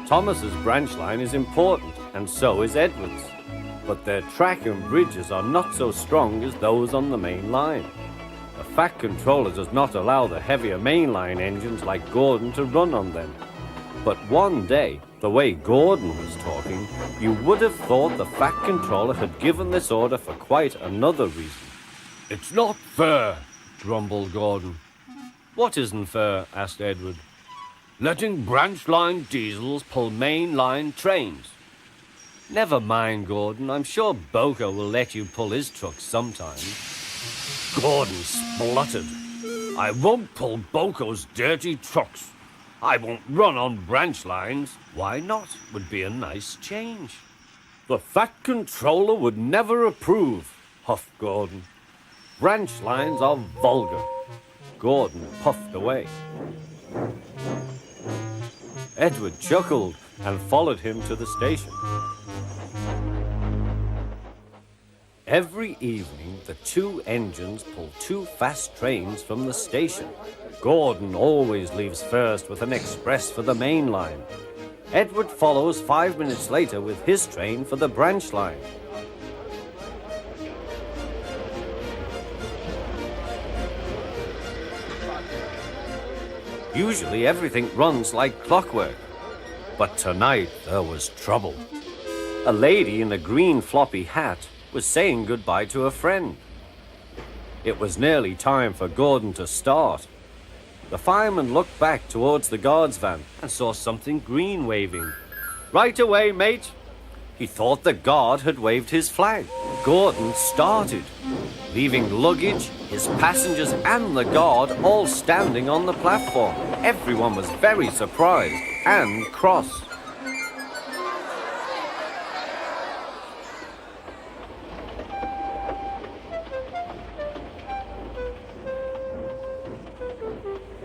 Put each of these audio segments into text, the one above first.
Thomas's branch line is important, and so is Edward's. But their track and bridges are not so strong as those on the main line. The Fat Controller does not allow the heavier mainline engines like Gordon to run on them. But one day, the way Gordon was talking, you would have thought the Fat Controller had given this order for quite another reason. "It's not fair," grumbled Gordon. "What isn't fair?" asked Edward. "Letting branch line diesels pull main line trains." "Never mind, Gordon. I'm sure Boko will let you pull his truck sometime." Gordon spluttered. "I won't pull Boko's dirty trucks. I won't run on branch lines." "Why not? Would be a nice change." "The Fat Controller would never approve," huffed Gordon. "Branch lines are vulgar." Gordon puffed away. Edward chuckled and followed him to the station. Every evening, the two engines pull two fast trains from the station. Gordon always leaves first with an express for the main line. Edward follows 5 minutes later with his train for the branch line. Usually everything runs like clockwork. But tonight there was trouble. A lady in a green floppy hat was saying goodbye to a friend. It was nearly time for Gordon to start. The fireman looked back towards the guard's van and saw something green waving. "Right away, mate." He thought the guard had waved his flag. Gordon started, leaving luggage, his passengers and the guard all standing on the platform. Everyone was very surprised and cross.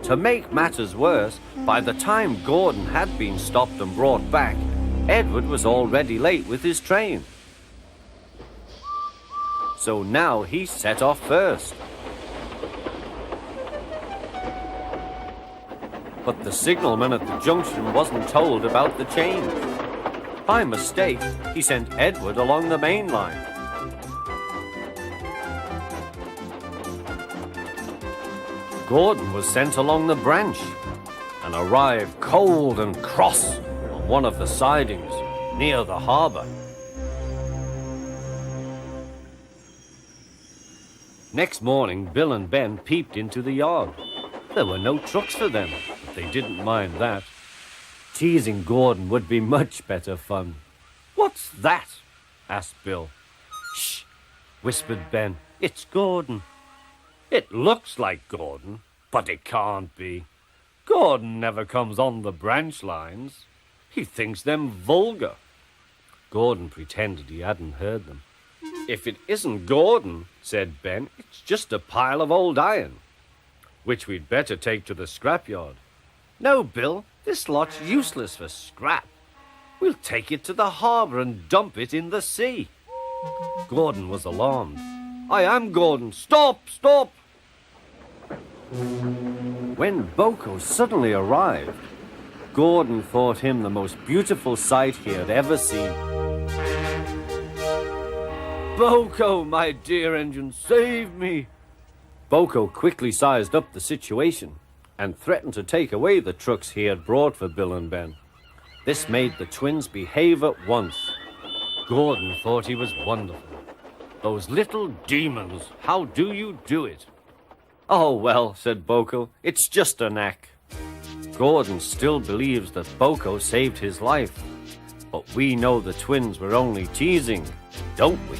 To make matters worse, by the time Gordon had been stopped and brought back, Edward was already late with his train. So now he set off first. But the signalman at the junction wasn't told about the change. By mistake, he sent Edward along the main line. Gordon was sent along the branch and arrived cold and cross on one of the sidings near the harbour. Next morning, Bill and Ben peeped into the yard. There were no trucks for them, but they didn't mind that. Teasing Gordon would be much better fun. "What's that?" asked Bill. "Shh," whispered Ben. "It's Gordon." "It looks like Gordon, but it can't be. Gordon never comes on the branch lines. He thinks them vulgar." Gordon pretended he hadn't heard them. "If it isn't Gordon," said Ben, "it's just a pile of old iron, which we'd better take to the scrapyard." "No, Bill, this lot's useless for scrap. We'll take it to the harbour and dump it in the sea." Gordon was alarmed. "I am Gordon. Stop, stop!" When Boko suddenly arrived, Gordon thought him the most beautiful sight he had ever seen. "Boko, my dear engine, save me!" Boko quickly sized up the situation and threatened to take away the trucks he had brought for Bill and Ben. This made the twins behave at once. Gordon thought he was wonderful. "Those little demons, how do you do it?" "Oh, well," said Boko, "it's just a knack." Gordon still believes that Boko saved his life, but we know the twins were only teasing, don't we?